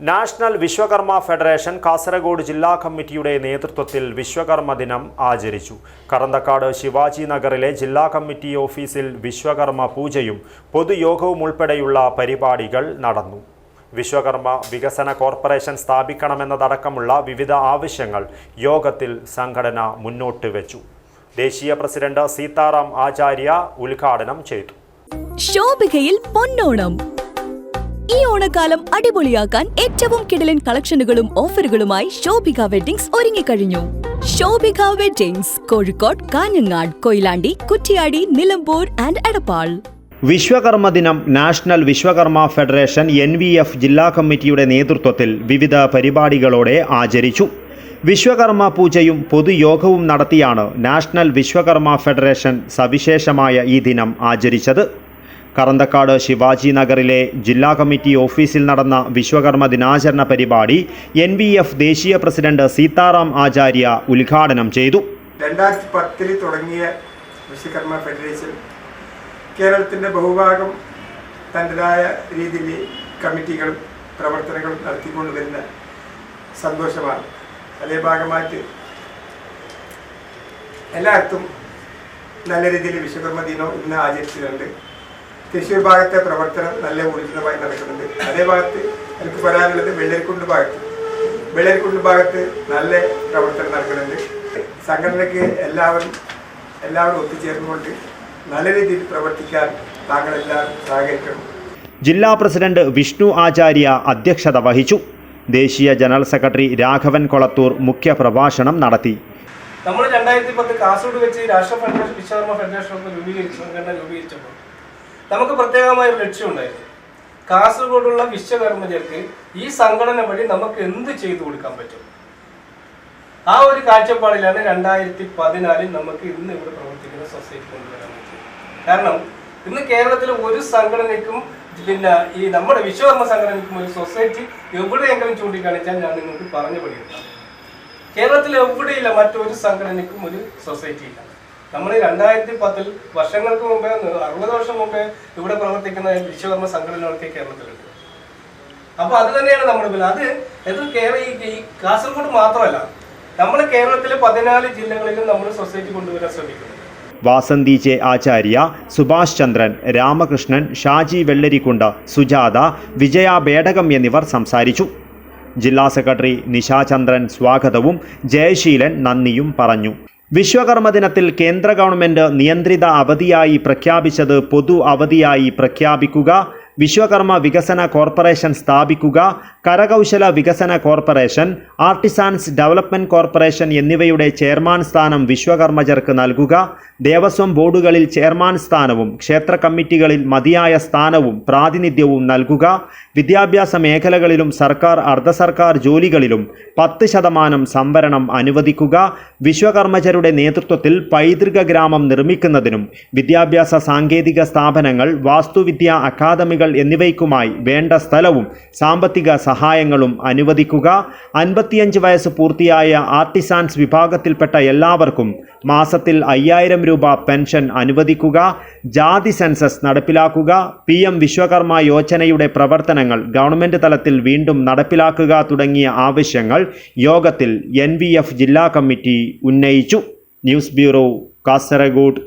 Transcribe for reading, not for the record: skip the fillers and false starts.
National Vishwakarma federation Kasaragod ജില്ലാ കമ്മിറ്റിയുടെ നേതൃത്വത്തിൽ വിശ്വകർമ്മ ദിനം ആചരിച്ചു. കറന്തക്കാട് ശിവാജി നഗറിലെ ജില്ലാ കമ്മിറ്റി ഓഫീസിൽ വിശ്വകർമ്മ പൂജയും പൊതുയോഗവും ഉൾപ്പെടെയുള്ള പരിപാടികൾ നടന്നു. വിശ്വകർമ്മ വികസന കോർപ്പറേഷൻ സ്ഥാപിക്കണമെന്നതടക്കമുള്ള വിവിധ ആവശ്യങ്ങൾ യോഗത്തിൽ സംഘടന മുന്നോട്ട് വെച്ചു. ദേശീയ പ്രസിഡന്റ് സീതാറാം ആചാര്യ ഉദ്ഘാടനം ചെയ്തു. ശോഭികയിൽ പൊന്നോണം. ഈ ഓണക്കാലം അടിപൊളിയാക്കാൻ ഏറ്റവും കിടിലൻ കളക്ഷനുകളും ഓഫറുകളുമായി ശോഭിക വെഡ്ഡിംഗ്സ് ഒരുങ്ങിക്കഴിഞ്ഞു. Shobhika weddings Kozhikode, Kanhangad, Koyilandy, Kuttiadi, Nilambur and Edappal. വിശ്വകർമ്മ ദിനം നാഷണൽ വിശ്വകർമ്മ ഫെഡറേഷൻ NVF ജില്ലാ കമ്മിറ്റിയുടെ നേതൃത്വത്തിൽ വിവിധ പരിപാടികളോടെ ആചരിച്ചു. വിശ്വകർമ്മ പൂജയും പൊതുയോഗവും നടത്തിയാണ് നാഷണൽ വിശ്വകർമ്മ ഫെഡറേഷൻ സവിശേഷമായ ഈ ദിനം ആചരിച്ചത്. കറന്തക്കാട് ശിവാജി നഗറിലെ ജില്ലാ കമ്മിറ്റി ഓഫീസിൽ നടന്ന വിശ്വകർമ്മ ദിനാചരണ പരിപാടി NVF ദേശീയ പ്രസിഡന്റ് സീതാറാം ആചാര്യ ഉദ്ഘാടനം ചെയ്തു. 2010 തുടങ്ങിയ വിശ്വകർമ്മ ഫെഡറേഷൻ കേരളത്തിൻ്റെ ബഹുഭാഗം തൻ്റെതായ രീതിയിൽ കമ്മിറ്റികളും പ്രവർത്തനങ്ങളും നടത്തിക്കൊണ്ടുവരുന്ന സന്തോഷമാണ്. അതേ ഭാഗമായിട്ട് എല്ലായിടത്തും നല്ല രീതിയിൽ വിശ്വകർമ്മ ദിനം ഇന്ന് ആചരിച്ചിട്ടുണ്ട്. തൃശ്ശൂർ ഭാഗത്തെ പ്രവർത്തനം നല്ല ഊർജിതമായി നടക്കുന്നുണ്ട്. അതേ ഭാഗത്ത് എനിക്ക് പറയാനുള്ളത് വെള്ളരിക്കുണ്ട് ഭാഗത്ത് നല്ല പ്രവർത്തനം നടക്കുന്നുണ്ട്. സംഘടനയ്ക്ക് എല്ലാവരും ഒത്തുചേർന്നുകൊണ്ട് നല്ല രീതിയിൽ പ്രവർത്തിക്കാൻ താങ്കളെല്ലാം സഹകരിക്കണം. ജില്ലാ പ്രസിഡന്റ് വിഷ്ണു ആചാര്യ അധ്യക്ഷത വഹിച്ചു. ദേശീയ ജനറൽ സെക്രട്ടറി രാഘവൻ കൊളത്തൂർ മുഖ്യ പ്രഭാഷണം നടത്തി. നമ്മൾ 2010 കാസർഗോഡ് വെച്ച് രാഷ്ട്രീയ ഫെഡറേഷൻ വിശ്വകർമ്മ ഫെഡറേഷൻ രൂപീകരിച്ചപ്പോൾ നമുക്ക് പ്രത്യേകമായ ഒരു ലക്ഷ്യമുണ്ടായിരുന്നു. കാസർഗോഡുള്ള വിശ്വകർമ്മജർക്ക് ഈ സംഘടന വഴി നമുക്ക് എന്ത് ചെയ്തു കൊടുക്കാൻ പറ്റും. ആ ഒരു കാഴ്ചപ്പാടിലാണ് 2014 നമുക്ക് ഇന്ന് ഇവിടെ പ്രവർത്തിക്കുന്ന സൊസൈറ്റി കൊണ്ടുവരാൻ പറ്റും. കാരണം ഇന്ന് കേരളത്തിലെ ഒരു സംഘടനയ്ക്കും ഈ നമ്മുടെ വിശ്വകർമ്മ സംഘടനയ്ക്കും ഒരു സൊസൈറ്റി എവിടെയെങ്കിലും ചൂണ്ടിക്കാണിച്ചാൽ ഞാൻ നിങ്ങൾക്ക് പറഞ്ഞു പഠിക്കാം. കേരളത്തിൽ എവിടെയില്ല മറ്റൊരു സംഘടനയ്ക്കും ഒരു സൊസൈറ്റി ഇല്ല. നമ്മൾ 2010 വർഷങ്ങൾക്ക് മുമ്പേ 60 വർഷം മുമ്പേ ഇവിടെ പ്രവർത്തിക്കുന്ന വിശ്വകർമ്മ സംഘടനകളൊക്കെ കേരളത്തിലുണ്ട്. അപ്പോൾ അത് തന്നെയാണ് നമ്മുടെ ഈ കാസർഗോഡ് മാത്രമല്ല, നമ്മൾ കേരളത്തിലെ 14 ജില്ലകളിലും നമ്മൾ സൊസൈറ്റി കൊണ്ടുവരാൻ ശ്രമിക്കുന്നു. വാസന്തി ജെ ആചാര്യ, സുഭാഷ് ചന്ദ്രൻ, രാമകൃഷ്ണൻ, ഷാജി വെള്ളരിക്കുണ്ട്, സുജാത, വിജയ ബേടകം എന്നിവർ സംസാരിച്ചു. ജില്ലാ സെക്രട്ടറി നിശാചന്ദ്രൻ സ്വാഗതവും ജയശീലൻ നന്ദിയും പറഞ്ഞു. വിശ്വകർമ്മ ദിനത്തിൽ കേന്ദ്ര ഗവൺമെന്റ് നിയന്ത്രിത അവധിയായി പ്രഖ്യാപിച്ചത് പൊതു അവധിയായി പ്രഖ്യാപിക്കുക, വിശ്വകർമ്മ വികസന കോർപ്പറേഷൻ സ്ഥാപിക്കുക, കരകൗശല വികസന കോർപ്പറേഷൻ, ആർട്ടിസാൻസ് ഡെവലപ്മെന്റ് കോർപ്പറേഷൻ എന്നിവയുടെ ചെയർമാൻ സ്ഥാനം വിശ്വകർമ്മജർക്ക് നൽകുക, ദേവസ്വം ബോർഡുകളിൽ ചെയർമാൻ സ്ഥാനവും ക്ഷേത്ര കമ്മിറ്റികളിൽ മതിയായ സ്ഥാനവും പ്രാതിനിധ്യവും നൽകുക, വിദ്യാഭ്യാസ മേഖലകളിലും സർക്കാർ അർദ്ധ സർക്കാർ ജോലികളിലും 10% സംവരണം അനുവദിക്കുക, വിശ്വകർമ്മജരുടെ നേതൃത്വത്തിൽ പൈതൃക ഗ്രാമം നിർമ്മിക്കുന്നതിനും വിദ്യാഭ്യാസ സാങ്കേതിക സ്ഥാപനങ്ങൾ, വാസ്തുവിദ്യ അക്കാദമികൾ എന്നിവയ്ക്കുമായി വേണ്ട സ്ഥലവും സാമ്പത്തിക സഹായങ്ങളും അനുവദിക്കുക, 55 വയസ്സ് പൂർത്തിയായ ആർട്ടിസാൻസ് വിഭാഗത്തിൽപ്പെട്ട എല്ലാവർക്കും മാസത്തിൽ 5000 രൂപ പെൻഷൻ അനുവദിക്കുക, ജാതി സെൻസസ് നടപ്പിലാക്കുക, PM വിശ്വകർമ്മ യോജനയുടെ പ്രവർത്തനങ്ങൾ ഗവൺമെന്റ് തലത്തിൽ വീണ്ടും നടപ്പിലാക്കുക തുടങ്ങിയ ആവശ്യങ്ങൾ യോഗത്തിൽ NVF ജില്ലാ കമ്മിറ്റി ഉന്നയിച്ചു. News bureau, Kasaragod.